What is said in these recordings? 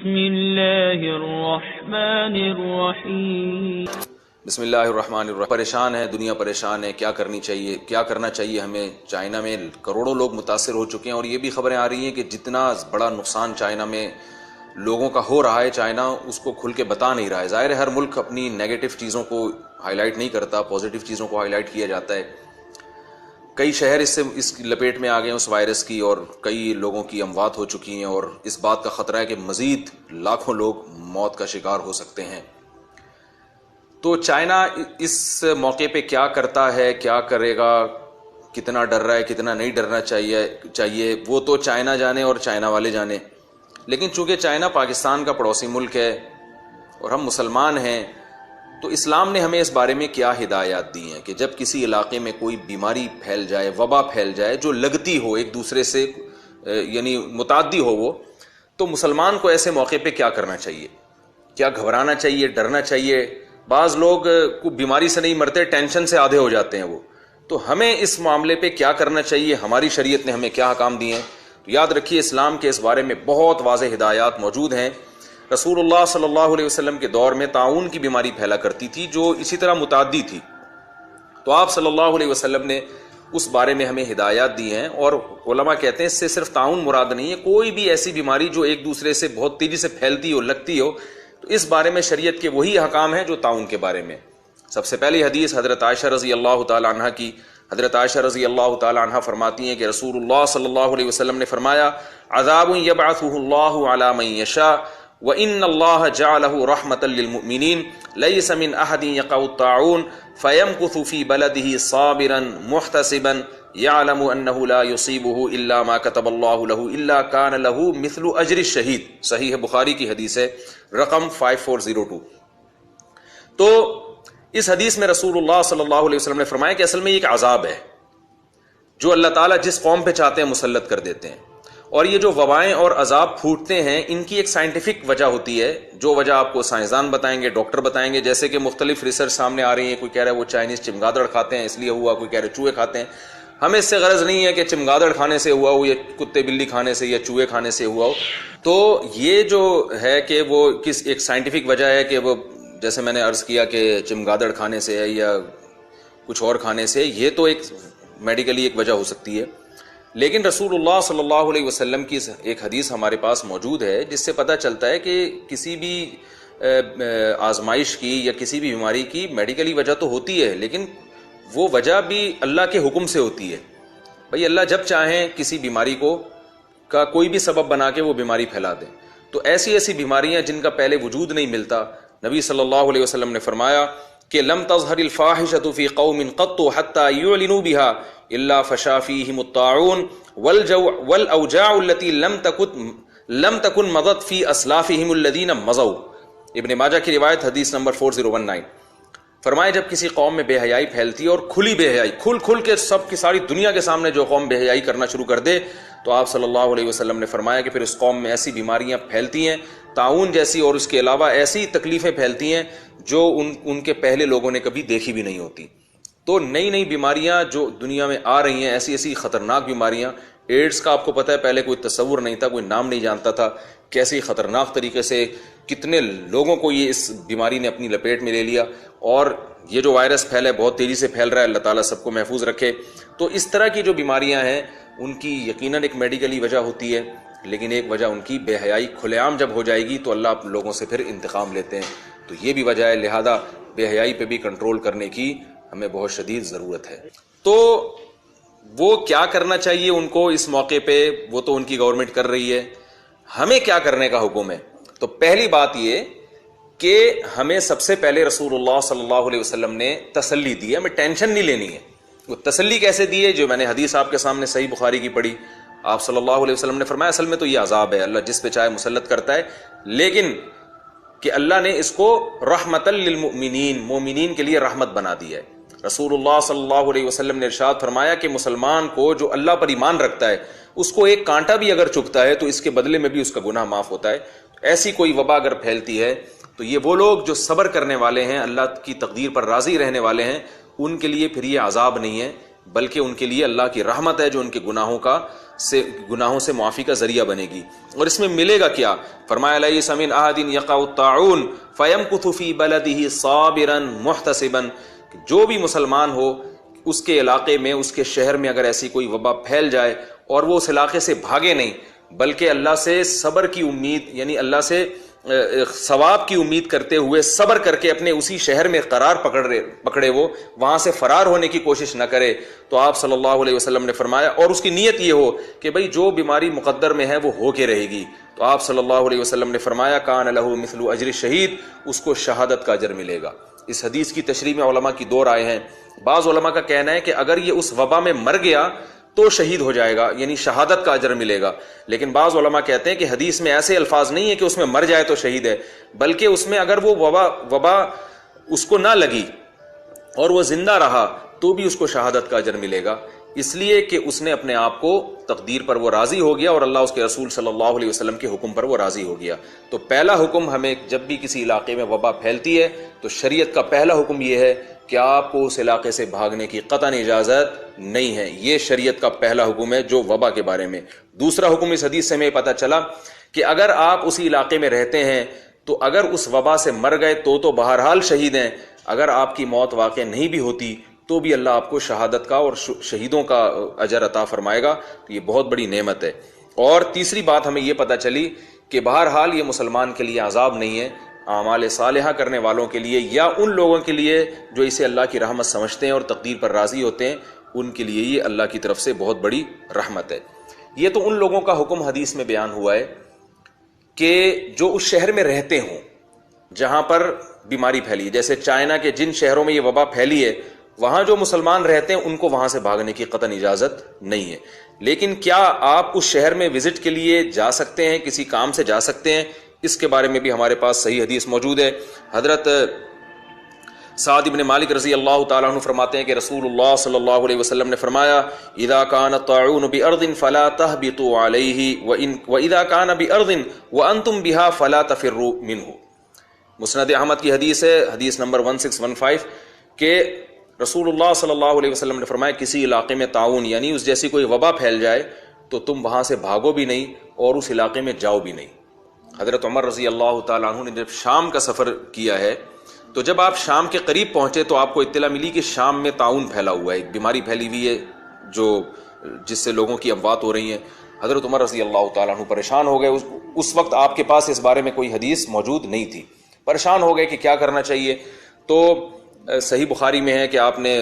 بسم اللہ الرحمن الرحیم. بسم اللہ الرحمن الرحیم. پریشان ہے دنیا، پریشان ہے، کیا کرنا چاہیے ہمیں. چائنا میں کروڑوں لوگ متاثر ہو چکے ہیں اور یہ بھی خبریں آ رہی ہیں کہ جتنا بڑا نقصان چائنا میں لوگوں کا ہو رہا ہے، چائنا اس کو کھل کے بتا نہیں رہا ہے. ظاہر ہے ہر ملک اپنی نیگیٹو چیزوں کو ہائی لائٹ نہیں کرتا، پازیٹیو چیزوں کو ہائی لائٹ کیا جاتا ہے. کئی شہر اس لپیٹ میں آ گئے ہیں اس وائرس کی، اور کئی لوگوں کی اموات ہو چکی ہیں، اور اس بات کا خطرہ ہے کہ مزید لاکھوں لوگ موت کا شکار ہو سکتے ہیں. تو چائنا اس موقع پہ کیا کرتا ہے، کیا کرے گا، کتنا ڈر رہا ہے، کتنا نہیں ڈرنا چاہیے وہ تو چائنا جانے اور چائنا والے جانے. لیکن چونکہ چائنا پاکستان کا پڑوسی ملک ہے اور ہم مسلمان ہیں، تو اسلام نے ہمیں اس بارے میں کیا ہدایات دی ہیں کہ جب کسی علاقے میں کوئی بیماری پھیل جائے، وبا پھیل جائے جو لگتی ہو ایک دوسرے سے، یعنی متعدی ہو وہ، تو مسلمان کو ایسے موقع پہ کیا کرنا چاہیے؟ کیا گھبرانا چاہیے، ڈرنا چاہیے؟ بعض لوگ کو بیماری سے نہیں مرتے، ٹینشن سے آدھے ہو جاتے ہیں وہ. تو ہمیں اس معاملے پہ کیا کرنا چاہیے، ہماری شریعت نے ہمیں کیا احکام دیے ہیں؟ تو یاد رکھیے اسلام کے اس بارے میں بہت واضح ہدایات موجود ہیں. رسول اللہ صلی اللہ علیہ وسلم کے دور میں طاعون کی بیماری پھیلا کرتی تھی جو اسی طرح متعدی تھی. تو آپ صلی اللہ علیہ وسلم نے اس بارے میں ہمیں ہدایات دی ہیں، اور علماء کہتے ہیں اس سے صرف طاعون مراد نہیں ہے، کوئی بھی ایسی بیماری جو ایک دوسرے سے بہت تیزی سے پھیلتی ہو، لگتی ہو، تو اس بارے میں شریعت کے وہی احکام ہیں جو طاعون کے بارے میں. سب سے پہلی حدیث حضرت عائشہ رضی اللہ تعالی عنہ کی. حضرت عائشہ رضی اللہ تعالی عنہ فرماتی ہیں کہ رسول اللہ صلی اللہ علیہ وسلم نے فرمایا: عذاب یبعثہ اللہ علی من یشاء وَإِنَّ اللَّهَ جَعَلَهُ رَحْمَةً لِّلْمُؤْمِنِينَ لَيْسَ مِنْ أَحَدٍ يَقَعُ الطَّاعُونُ فَيَمْكُثُ فِي بَلَدِهِ صَابِرًا مُحْتَسِبًا يَعْلَمُ أَنَّهُ لَا يُصِيبُهُ إِلَّا مَا كَتَبَ اللَّهُ لَهُ إِلَّا كَانَ لَهُ مِثْلُ أَجْرِ الشَّهِيدِ. صحیح بخاری کی حدیث ہے، رقم 5402. تو اس حدیث میں رسول اللہ صلی اللہ علیہ وسلم نے فرمایا کہ اصل میں یہ ایک عذاب ہے جو اللہ تعالیٰ جس قوم پہ چاہتے ہیں مسلط کر دیتے ہیں. اور یہ جو وبائیں اور عذاب پھوٹتے ہیں ان کی ایک سائنٹیفک وجہ ہوتی ہے، جو وجہ آپ کو سائنسدان بتائیں گے، ڈاکٹر بتائیں گے. جیسے کہ مختلف ریسرچ سامنے آ رہی ہیں، کوئی کہہ رہا ہے وہ چائنیز چمگادڑ کھاتے ہیں اس لیے ہوا، کوئی کہہ رہے چوہے کھاتے ہیں. ہمیں اس سے غرض نہیں ہے کہ چمگادڑ کھانے سے ہوا ہو یا کتے بلی کھانے سے یا چوہے کھانے سے ہوا ہو. تو یہ جو ہے کہ وہ کس ایک سائنٹیفک وجہ ہے کہ وہ، جیسے میں نے عرض کیا کہ چمگادڑ کھانے سے ہے یا کچھ اور کھانے سے، یہ تو ایک میڈیکلی ایک وجہ ہو سکتی ہے. لیکن رسول اللہ صلی اللہ علیہ وسلم کی ایک حدیث ہمارے پاس موجود ہے جس سے پتہ چلتا ہے کہ کسی بھی آزمائش کی یا کسی بھی بیماری کی میڈیکلی وجہ تو ہوتی ہے، لیکن وہ وجہ بھی اللہ کے حکم سے ہوتی ہے. بھئی اللہ جب چاہیں کسی بیماری کو کا کوئی بھی سبب بنا کے وہ بیماری پھیلا دیں. تو ایسی بیماریاں جن کا پہلے وجود نہیں ملتا، نبی صلی اللہ علیہ وسلم نے فرمایا کہ لم تظہر الفاحشۃ فی قوم قط حتی یعلنوا بها الا فشا فیہم الطاعون والاوجاع التي لم تکن مضت فی اسلافہم الذین مضوا. ابن ماجہ کی روایت، حدیث نمبر 4019. فرمائے جب کسی قوم میں بے حیائی پھیلتی ہے، اور کھلی بے حیائی، کھل کے سب کی ساری دنیا کے سامنے جو قوم بے حیائی کرنا شروع کر دے، تو آپ صلی اللہ علیہ وسلم نے فرمایا کہ پھر اس قوم میں ایسی بیماریاں پھیلتی ہیں، طاعون جیسی، اور اس کے علاوہ ایسی تکلیفیں پھیلتی ہیں جو ان کے پہلے لوگوں نے کبھی دیکھی بھی نہیں ہوتی. تو نئی بیماریاں جو دنیا میں آ رہی ہیں، ایسی خطرناک بیماریاں. ایڈز کا آپ کو پتہ ہے پہلے کوئی تصور نہیں تھا، کوئی نام نہیں جانتا تھا. کیسی خطرناک طریقے سے کتنے لوگوں کو یہ اس بیماری نے اپنی لپیٹ میں لے لیا. اور یہ جو وائرس پھیلا ہے بہت تیزی سے پھیل رہا ہے، اللہ تعالیٰ سب کو محفوظ رکھے. تو اس طرح کی جو بیماریاں ہیں ان کی یقیناً ایک میڈیکلی وجہ ہوتی ہے، لیکن ایک وجہ ان کی بے حیائی کھلے عام جب ہو جائے گی تو اللہ آپ لوگوں سے پھر انتقام لیتے ہیں. تو یہ بھی وجہ ہے، لہذا بے حیائی پہ بھی کنٹرول کرنے کی ہمیں بہت شدید ضرورت ہے. تو وہ کیا کرنا چاہیے ان کو اس موقع پہ، وہ تو ان کی گورنمنٹ کر رہی ہے. ہمیں کیا کرنے کا حکم ہے؟ تو پہلی بات یہ کہ ہمیں سب سے پہلے رسول اللہ صلی اللہ علیہ وسلم نے تسلی دی ہے، ہمیں ٹینشن نہیں لینی ہے. وہ تسلی کیسے دی ہے؟ جو میں نے حدیث آپ کے سامنے صحیح بخاری کی پڑھی. آپ صلی اللہ علیہ وسلم نے فرمایا اصل میں تو یہ عذاب ہے، اللہ جس پہ چاہے مسلط کرتا ہے، لیکن کہ اللہ نے اس کو رحمۃ للمؤمنین، مومنین کے لیے رحمت بنا دی ہے. رسول اللہ صلی اللہ علیہ وسلم نے ارشاد فرمایا کہ مسلمان کو جو اللہ پر ایمان رکھتا ہے اس کو ایک کانٹا بھی اگر چبھتا ہے تو اس کے بدلے میں بھی اس کا گناہ معاف ہوتا ہے. ایسی کوئی وبا اگر پھیلتی ہے تو یہ وہ لوگ جو صبر کرنے والے ہیں، اللہ کی تقدیر پر راضی رہنے والے ہیں، ان کے لیے پھر یہ عذاب نہیں ہے بلکہ ان کے لیے اللہ کی رحمت ہے جو ان کے گناہوں سے معافی کا ذریعہ بنے گی۔ اور اس میں ملے گا کیا؟ فرمایا لیس من احد یقع الطاعون فیمکث فی بلدہ صابرا محتسبا، جو بھی مسلمان ہو اس کے علاقے میں، اس کے شہر میں اگر ایسی کوئی وبا پھیل جائے اور وہ اس علاقے سے بھاگے نہیں، بلکہ اللہ سے صبر کی امید، یعنی اللہ سے ثواب کی امید کرتے ہوئے صبر کر کے اپنے اسی شہر میں قرار پکڑے، وہ وہاں سے فرار ہونے کی کوشش نہ کرے، تو آپ صلی اللہ علیہ وسلم نے فرمایا، اور اس کی نیت یہ ہو کہ بھئی جو بیماری مقدر میں ہے وہ ہو کے رہے گی، تو آپ صلی اللہ علیہ وسلم نے فرمایا کان لہ مثل اجر الشہید، اس کو شہادت کا اجر ملے گا۔ اس حدیث کی تشریح میں علماء کی دو رائے ہیں۔ بعض علماء کا کہنا ہے کہ اگر یہ اس وبا میں مر گیا تو شہید ہو جائے گا، یعنی شہادت کا اجر ملے گا، لیکن بعض علماء کہتے ہیں کہ حدیث میں ایسے الفاظ نہیں ہے کہ اس میں مر جائے تو شہید ہے، بلکہ اس میں اگر وہ وبا اس کو نہ لگی اور وہ زندہ رہا تو بھی اس کو شہادت کا اجر ملے گا، اس لیے کہ اس نے اپنے آپ کو تقدیر پر وہ راضی ہو گیا اور اللہ اس کے رسول صلی اللہ علیہ وسلم کے حکم پر وہ راضی ہو گیا۔ تو پہلا حکم ہمیں جب بھی کسی علاقے میں وبا پھیلتی ہے تو شریعت کا پہلا حکم یہ ہے کہ آپ کو اس علاقے سے بھاگنے کی قطعاً اجازت نہیں ہے، یہ شریعت کا پہلا حکم ہے جو وبا کے بارے میں۔ دوسرا حکم اس حدیث سے ہمیں پتہ چلا کہ اگر آپ اسی علاقے میں رہتے ہیں تو اگر اس وبا سے مر گئے تو بہرحال شہید ہیں، اگر آپ کی موت واقع نہیں بھی ہوتی تو بھی اللہ آپ کو شہادت کا اور شہیدوں کا اجر عطا فرمائے گا، تو یہ بہت بڑی نعمت ہے۔ اور تیسری بات ہمیں یہ پتہ چلی کہ بہرحال یہ مسلمان کے لیے عذاب نہیں ہے، اعمال صالحہ کرنے والوں کے لیے یا ان لوگوں کے لیے جو اسے اللہ کی رحمت سمجھتے ہیں اور تقدیر پر راضی ہوتے ہیں، ان کے لیے یہ اللہ کی طرف سے بہت بڑی رحمت ہے۔ یہ تو ان لوگوں کا حکم حدیث میں بیان ہوا ہے کہ جو اس شہر میں رہتے ہوں جہاں پر بیماری پھیلی ہے، جیسے چائنا کے جن شہروں میں یہ وبا پھیلی ہے وہاں جو مسلمان رہتے ہیں ان کو وہاں سے بھاگنے کی قطعاً اجازت نہیں ہے، لیکن کیا آپ اس شہر میں وزٹ کے لیے جا سکتے ہیں، کسی کام سے جا سکتے ہیں؟ اس کے بارے میں بھی ہمارے پاس صحیح حدیث موجود ہے۔ حضرت سعد بن مالک رضی اللہ تعالیٰ عنہ فرماتے ہیں کہ رسول اللہ صلی اللہ علیہ وسلم نے فرمایا اذا كان الطاعون بارض فلا تهبطوا عليه واذا كان بارض وانتم بها فلا تفروا منه۔ مسند احمد کی حدیث ہے، حدیث نمبر 1615، کہ رسول اللہ صلی اللہ علیہ وسلم نے فرمایا کسی علاقے میں طاعون یعنی اس جیسی کوئی وبا پھیل جائے تو تم وہاں سے بھاگو بھی نہیں اور اس علاقے میں جاؤ بھی نہیں۔ حضرت عمر رضی اللہ تعالیٰ عنہ نے جب شام کا سفر کیا ہے تو جب آپ شام کے قریب پہنچے تو آپ کو اطلاع ملی کہ شام میں طاعون پھیلا ہوا ہے، ایک بیماری پھیلی ہوئی ہے جس سے لوگوں کی اموات ہو رہی ہیں۔ حضرت عمر رضی اللہ تعالیٰ عنہ پریشان ہو گئے، اس وقت آپ کے پاس اس بارے میں کوئی حدیث موجود نہیں تھی، پریشان ہو گئے کہ کیا کرنا چاہیے۔ تو صحیح بخاری میں ہے کہ آپ نے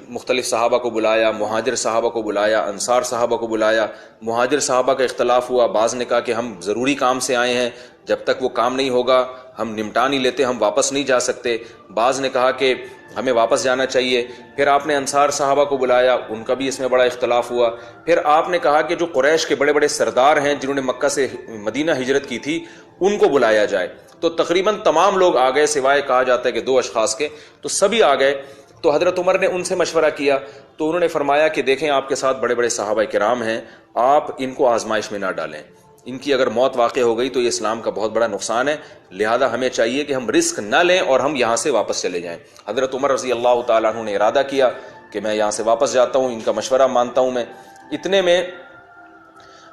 مختلف صحابہ کو بلایا، مہاجر صحابہ کو بلایا، انصار صحابہ کو بلایا۔ مہاجر صحابہ کا اختلاف ہوا، بعض نے کہا کہ ہم ضروری کام سے آئے ہیں، جب تک وہ کام نہیں ہوگا ہم نمٹا نہیں لیتے، ہم واپس نہیں جا سکتے۔ بعض نے کہا کہ ہمیں واپس جانا چاہیے۔ پھر آپ نے انصار صحابہ کو بلایا، ان کا بھی اس میں بڑا اختلاف ہوا۔ پھر آپ نے کہا کہ جو قریش کے بڑے بڑے سردار ہیں جنہوں نے مکہ سے مدینہ ہجرت کی تھی ان کو بلایا جائے، تو تقریباً تمام لوگ آ گئے سوائے کہا جاتا ہے کہ 2 اشخاص کے، تو سبھی آ گئے۔ تو حضرت عمر نے ان سے مشورہ کیا تو انہوں نے فرمایا کہ دیکھیں آپ کے ساتھ بڑے بڑے صحابہ کرام ہیں، آپ ان کو آزمائش میں نہ ڈالیں، ان کی اگر موت واقع ہو گئی تو یہ اسلام کا بہت بڑا نقصان ہے، لہذا ہمیں چاہیے کہ ہم رسک نہ لیں اور ہم یہاں سے واپس چلے جائیں۔ حضرت عمر رضی اللہ تعالیٰ عنہ نے ارادہ کیا کہ میں یہاں سے واپس جاتا ہوں، ان کا مشورہ مانتا ہوں میں۔ اتنے میں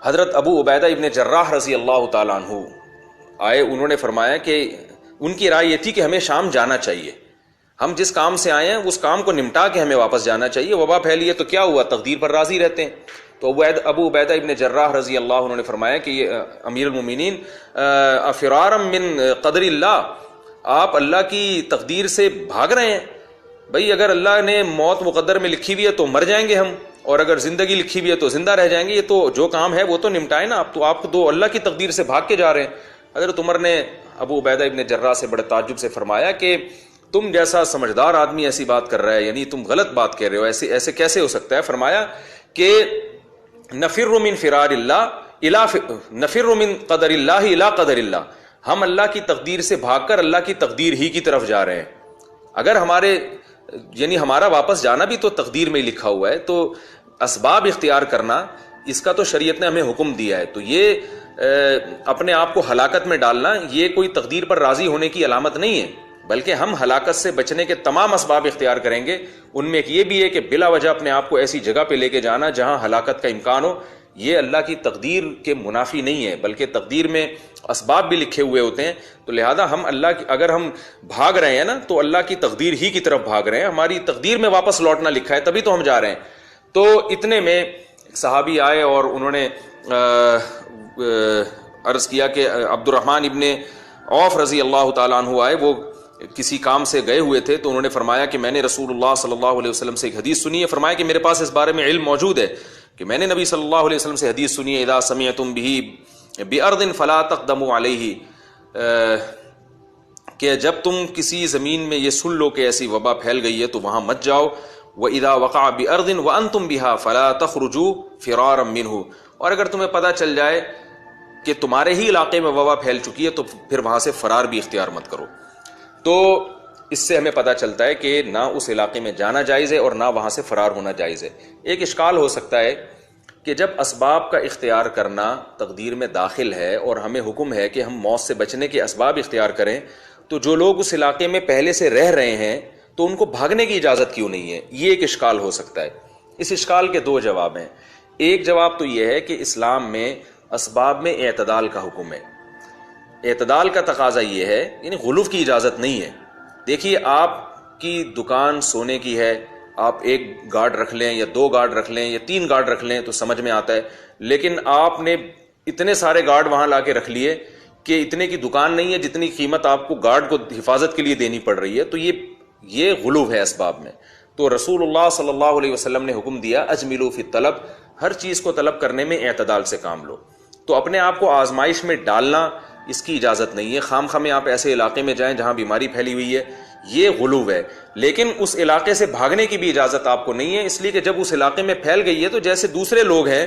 حضرت ابو عبیدہ ابن جراح رضی اللہ تعالیٰ عنہ آئے، انہوں نے فرمایا کہ ان کی رائے یہ تھی کہ ہمیں شام جانا چاہیے، ہم جس کام سے آئے ہیں اس کام کو نمٹا کے ہمیں واپس جانا چاہیے، وبا پھیلی ہے تو کیا ہوا، تقدیر پر راضی رہتے ہیں۔ تو ابو عبیدہ ابن جراح رضی اللہ عنہ نے فرمایا کہ یہ امیر المومنین افرارا من قدر اللہ، آپ اللہ کی تقدیر سے بھاگ رہے ہیں؟ بھئی اگر اللہ نے موت مقدر میں لکھی ہوئی ہے تو مر جائیں گے ہم، اور اگر زندگی لکھی ہوئی ہے تو زندہ رہ جائیں گے، یہ تو جو کام ہے وہ تو نمٹائے نا، آپ تو اللہ کی تقدیر سے بھاگ کے جا رہے ہیں۔ حضرت عمر نے ابو عبیدہ ابن جراح سے بڑے تعجب سے فرمایا کہ تم جیسا سمجھدار آدمی ایسی بات کر رہا ہے، یعنی تم غلط بات کہہ رہے ہو، ایسے کیسے ہو سکتا ہے؟ فرمایا کہ نفر من فرار اللہ نفر من قدر اللہ الی قدر اللہ، ہم اللہ کی تقدیر سے بھاگ کر اللہ کی تقدیر ہی کی طرف جا رہے ہیں۔ اگر ہمارا واپس جانا بھی تو تقدیر میں ہی لکھا ہوا ہے، تو اسباب اختیار کرنا اس کا تو شریعت نے ہمیں حکم دیا ہے، تو یہ اپنے آپ کو ہلاکت میں ڈالنا یہ کوئی تقدیر پر راضی ہونے کی علامت نہیں ہے، بلکہ ہم ہلاکت سے بچنے کے تمام اسباب اختیار کریں گے. ان میں ایک یہ بھی ہے کہ بلا وجہ اپنے آپ کو ایسی جگہ پہ لے کے جانا جہاں ہلاکت کا امکان ہو. یہ اللہ کی تقدیر کے منافی نہیں ہے، بلکہ تقدیر میں اسباب بھی لکھے ہوئے ہوتے ہیں. تو لہذا ہم اللہ کی اگر ہم بھاگ رہے ہیں نا تو اللہ کی تقدیر ہی کی طرف بھاگ رہے ہیں. ہماری تقدیر میں واپس لوٹنا لکھا ہے، تبھی تو ہم جا رہے ہیں. تو اتنے میں صحابی آئے اور انہوں نے عرض کیا کہ عبد الرحمن ابن عوف رضی اللہ تعالیٰ عنہ آئے. وہ کسی کام سے گئے ہوئے تھے، تو انہوں نے فرمایا کہ میں نے رسول اللہ صلی اللہ علیہ وسلم سے ایک حدیث سنی ہے. فرمایا کہ میرے پاس اس بارے میں علم موجود ہے کہ میں نے نبی صلی اللہ علیہ وسلم سے حدیث سنی ہے، اذا سمعتم به بارض فلا تقدموا علیہ، کہ جب تم کسی زمین میں یہ سن لو کہ ایسی وبا پھیل گئی ہے تو وہاں مت جاؤ. واذا وقع بارض وانتم بها فلا تخرجوا فرارا منه، اور اگر تمہیں پتہ چل جائے کہ تمہارے ہی علاقے میں وبا پھیل چکی ہے تو پھر وہاں سے فرار بھی اختیار مت کرو. تو اس سے ہمیں پتہ چلتا ہے کہ نہ اس علاقے میں جانا جائز ہے اور نہ وہاں سے فرار ہونا جائز ہے. ایک اشکال ہو سکتا ہے کہ جب اسباب کا اختیار کرنا تقدیر میں داخل ہے اور ہمیں حکم ہے کہ ہم موت سے بچنے کے اسباب اختیار کریں، تو جو لوگ اس علاقے میں پہلے سے رہ رہے ہیں تو ان کو بھاگنے کی اجازت کیوں نہیں ہے؟ یہ ایک اشکال ہو سکتا ہے. اس اشکال کے دو جواب ہیں. ایک جواب تو یہ ہے کہ اسلام میں اسباب میں اعتدال کا حکم ہے. اعتدال کا تقاضا یہ ہے، یعنی غلو کی اجازت نہیں ہے. دیکھیے آپ کی دکان سونے کی ہے، آپ ایک گارڈ رکھ لیں یا 2 گارڈ رکھ لیں یا 3 گارڈ رکھ لیں تو سمجھ میں آتا ہے، لیکن آپ نے اتنے سارے گارڈ وہاں لا کے رکھ لیے کہ اتنے کی دکان نہیں ہے جتنی قیمت آپ کو گارڈ کو حفاظت کے لیے دینی پڑ رہی ہے. تو یہ غلو ہے اسباب میں. تو رسول اللہ صلی اللہ علیہ وسلم نے حکم دیا اجملوا فی الطلب، ہر چیز کو طلب کرنے میں اعتدال سے کام لو. تو اپنے آپ کو آزمائش میں ڈالنا اس کی اجازت نہیں ہے. خام خواہ میں آپ ایسے علاقے میں جائیں جہاں بیماری پھیلی ہوئی ہے، یہ غلو ہے. لیکن اس علاقے سے بھاگنے کی بھی اجازت آپ کو نہیں ہے، اس لیے کہ جب اس علاقے میں پھیل گئی ہے تو جیسے دوسرے لوگ ہیں،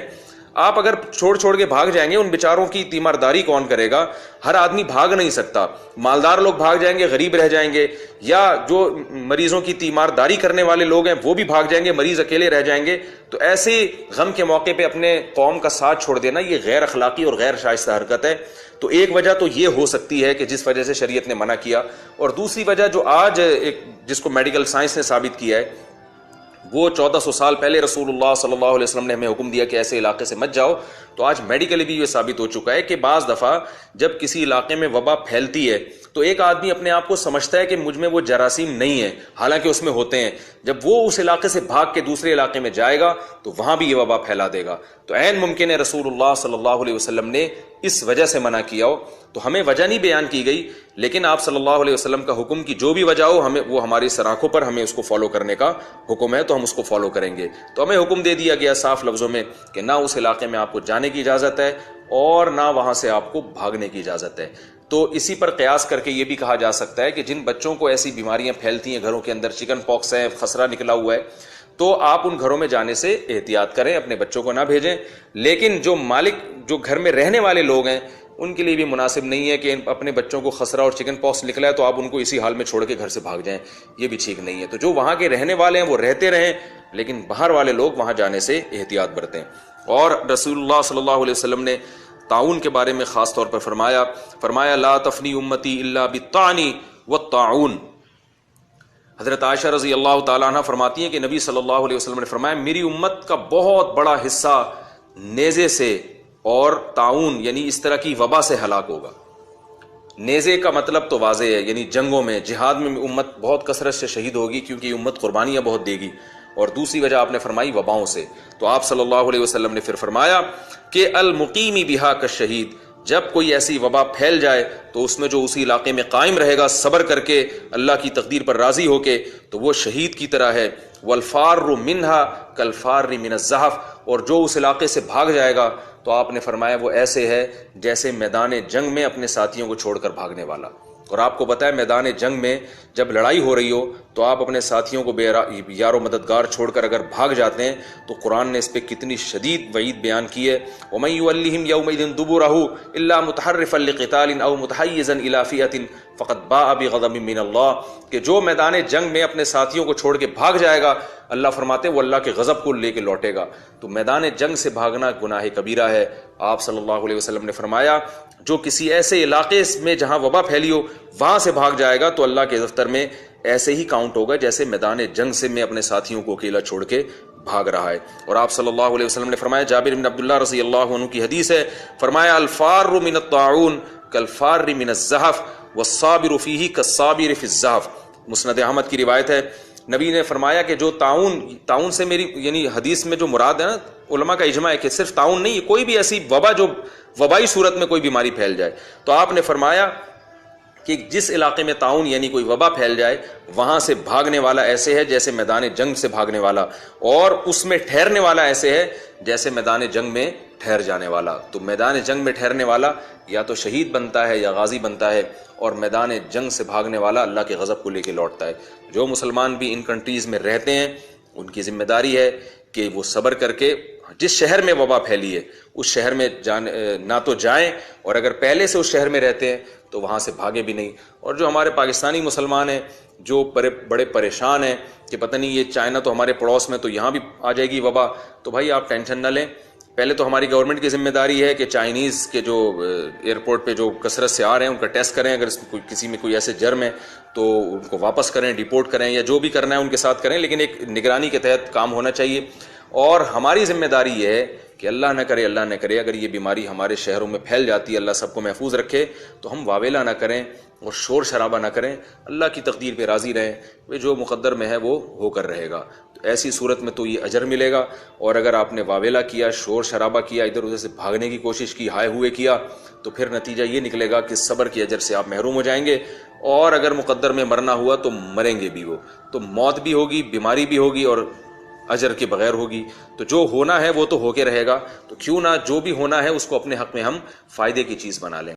آپ اگر چھوڑ کے بھاگ جائیں گے ان بیچاروں کی تیمارداری کون کرے گا؟ ہر آدمی بھاگ نہیں سکتا. مالدار لوگ بھاگ جائیں گے، غریب رہ جائیں گے، یا جو مریضوں کی تیمارداری کرنے والے لوگ ہیں وہ بھی بھاگ جائیں گے، مریض اکیلے رہ جائیں گے. تو ایسے غم کے موقع پہ اپنے قوم کا ساتھ چھوڑ دینا یہ غیر اخلاقی اور غیر شائستہ حرکت ہے. تو ایک وجہ تو یہ ہو سکتی ہے کہ جس وجہ سے شریعت نے منع کیا، اور دوسری وجہ جو آج جس کو میڈیکل سائنس نے ثابت کیا ہے، وہ 1400 سال پہلے رسول اللہ صلی اللہ علیہ وسلم نے ہمیں حکم دیا کہ ایسے علاقے سے مت جاؤ. تو آج میڈیکلی بھی یہ ثابت ہو چکا ہے کہ بعض دفعہ جب کسی علاقے میں وبا پھیلتی ہے تو ایک آدمی اپنے آپ کو سمجھتا ہے کہ مجھ میں وہ جراثیم نہیں ہے، حالانکہ اس میں ہوتے ہیں. جب وہ اس علاقے سے بھاگ کے دوسرے علاقے میں جائے گا تو وہاں بھی یہ وبا پھیلا دے گا. تو عین ممکن ہے رسول اللہ صلی اللہ علیہ وسلم نے اس وجہ سے منع کیا ہو. تو ہمیں وجہ نہیں بیان کی گئی، لیکن آپ صلی اللہ علیہ وسلم کا حکم کی جو بھی وجہ ہو، ہمیں وہ ہماری سراخوں پر ہمیں اس کو فالو کرنے کا حکم ہے، تو ہم اس کو فالو کریں گے. تو ہمیں حکم دے دیا گیا صاف لفظوں میں کہ نہ اس علاقے میں آپ کو جانے کی اجازت ہے اور نہ وہاں سے آپ کو بھاگنے کی اجازت ہے. تو اسی پر قیاس کر کے یہ بھی کہا جا سکتا ہے کہ جن بچوں کو ایسی بیماریاں پھیلتی ہیں گھروں کے اندر، چکن پاکس ہے، خسرہ نکلا ہوا ہے، تو آپ ان گھروں میں جانے سے احتیاط کریں، اپنے بچوں کو نہ بھیجیں. لیکن جو مالک جو گھر میں رہنے والے لوگ ہیں ان کے لیے بھی مناسب نہیں ہے کہ اپنے بچوں کو خسرہ اور چکن پاکس نکلا ہے تو آپ ان کو اسی حال میں چھوڑ کے گھر سے بھاگ جائیں، یہ بھی ٹھیک نہیں ہے. تو جو وہاں کے رہنے والے ہیں وہ رہتے رہیں، لیکن باہر والے لوگ وہاں جانے سے احتیاط برتیں. اور رسول اللہ صلی اللہ علیہ وسلم نے تعاون کے بارے میں خاص طور پر فرمایا لا تفنی امتی الا بالطعن والطاعون. حضرت عائشہ رضی اللہ تعالیٰ عنہ فرماتی ہیں کہ نبی صلی اللہ علیہ وسلم نے فرمایا میری امت کا بہت بڑا حصہ نیزے سے اور طاعون یعنی اس طرح کی وبا سے ہلاک ہوگا. نیزے کا مطلب تو واضح ہے، یعنی جنگوں میں، جہاد میں امت بہت کثرت سے شہید ہوگی کیونکہ یہ امت قربانیاں بہت دے گی. اور دوسری وجہ آپ نے فرمائی وباؤں سے. تو آپ صلی اللہ علیہ وسلم نے پھر فرمایا کہ المقیم بہا کالشہید، جب کوئی ایسی وبا پھیل جائے تو اس میں جو اسی علاقے میں قائم رہے گا صبر کر کے اللہ کی تقدیر پر راضی ہو کے، تو وہ شہید کی طرح ہے. والفار منہا کالفار من الزحف، اور جو اس علاقے سے بھاگ جائے گا تو آپ نے فرمایا وہ ایسے ہے جیسے میدان جنگ میں اپنے ساتھیوں کو چھوڑ کر بھاگنے والا. اور آپ کو بتایا میدان جنگ میں جب لڑائی ہو رہی ہو تو آپ اپنے ساتھیوں کو یار و مددگار چھوڑ کر اگر بھاگ جاتے ہیں تو قرآن نے اس پہ کتنی شدید وعید بیان کی ہے. وَمَن يُوَلِّهِمْ يَوْمَئِذٍ دُبُرَهُ إِلَّا مُتَحَرِّفًا لِقِتَالٍ أَوْ مُتَحَيِّزًا إِلَىٰ فِئَةٍ فَقَدْ بَاءَ بِغَضَبٍ مِّنَ اللَّهِ، کہ جو میدان جنگ میں اپنے ساتھیوں کو چھوڑ کے بھاگ جائے گا اللہ فرماتے وہ اللہ کے غضب کو لے کے لوٹے گا۔ تو میدان جنگ سے بھاگنا گناہ کبیرہ ہے۔ آپ صلی اللہ علیہ وسلم نے فرمایا جو کسی ایسے علاقے میں جہاں وبا پھیلی ہو وہاں سے بھاگ جائے گا تو اللہ کے دفتر میں ایسے ہی کاؤنٹ ہوگا جیسے میدان جنگ سے میں اپنے ساتھیوں کو اکیلا چھوڑ کے بھاگ رہا ہے۔ اور آپ صلی اللہ علیہ وسلم نے فرمایا، جابر بن عبداللہ رضی اللہ عنہ کی حدیث ہے، فرمایا الفار من الطاعون کالفار من الزحف والصابر فیہ کالصابر فی الزحف۔ مسند احمد کی روایت ہے، نبی نے فرمایا کہ جو تعاون سے میری یعنی حدیث میں جو مراد ہے نا، علماء کا اجماع ہے کہ صرف تعاون نہیں، کوئی بھی ایسی وبا جو وبائی صورت میں کوئی بیماری پھیل جائے، تو آپ نے فرمایا کہ جس علاقے میں تعاون یعنی کوئی وبا پھیل جائے وہاں سے بھاگنے والا ایسے ہے جیسے میدان جنگ سے بھاگنے والا، اور اس میں ٹھہرنے والا ایسے ہے جیسے میدان جنگ میں ٹھہر جانے والا۔ تو میدان جنگ میں ٹھہرنے والا یا تو شہید بنتا ہے یا غازی بنتا ہے، اور میدان جنگ سے بھاگنے والا اللہ کے غضب کو لے کے لوٹتا ہے۔ جو مسلمان بھی ان کنٹریز میں رہتے ہیں ان کی ذمہ داری ہے کہ وہ صبر کر کے جس شہر میں وبا پھیلی ہے اس شہر میں نہ تو جائیں، اور اگر پہلے سے اس شہر میں رہتے ہیں تو وہاں سے بھاگے بھی نہیں۔ اور جو ہمارے پاکستانی مسلمان ہیں جو بڑے پریشان ہیں کہ پتہ نہیں یہ چائنا تو ہمارے پڑوس میں تو یہاں بھی آ جائے گی وبا، تو بھائی آپ ٹینشن نہ لیں۔ پہلے تو ہماری گورنمنٹ کی ذمہ داری ہے کہ چائنیز کے جو ایئرپورٹ پہ جو کثرت سے آ رہے ہیں ان کا ٹیسٹ کریں، اگر کسی میں کوئی ایسے جرم ہے تو ان کو واپس کریں، ڈیپورٹ کریں، یا جو بھی کرنا ہے ان کے ساتھ کریں، لیکن ایک نگرانی کے تحت کام ہونا چاہیے۔ اور ہماری ذمہ داری یہ ہے کہ اللہ نہ کرے اگر یہ بیماری ہمارے شہروں میں پھیل جاتی ہے، اللہ سب کو محفوظ رکھے، تو ہم واویلا نہ کریں اور شور شرابہ نہ کریں، اللہ کی تقدیر پہ راضی رہیں، وہ جو مقدر میں ہے وہ ہو کر رہے گا۔ تو ایسی صورت میں تو یہ اجر ملے گا، اور اگر آپ نے واویلا کیا، شور شرابہ کیا، ادھر ادھر سے بھاگنے کی کوشش کی، ہائے ہوئے کیا، تو پھر نتیجہ یہ نکلے گا کہ صبر کی اجر سے آپ محروم ہو جائیں گے، اور اگر مقدر میں مرنا ہوا تو مریں گے بھی، وہ تو موت بھی ہوگی، بیماری بھی ہوگی، اور اجر کے بغیر ہوگی۔ تو جو ہونا ہے وہ تو ہو کے رہے گا، تو کیوں نہ جو بھی ہونا ہے اس کو اپنے حق میں ہم فائدے کی چیز بنا لیں۔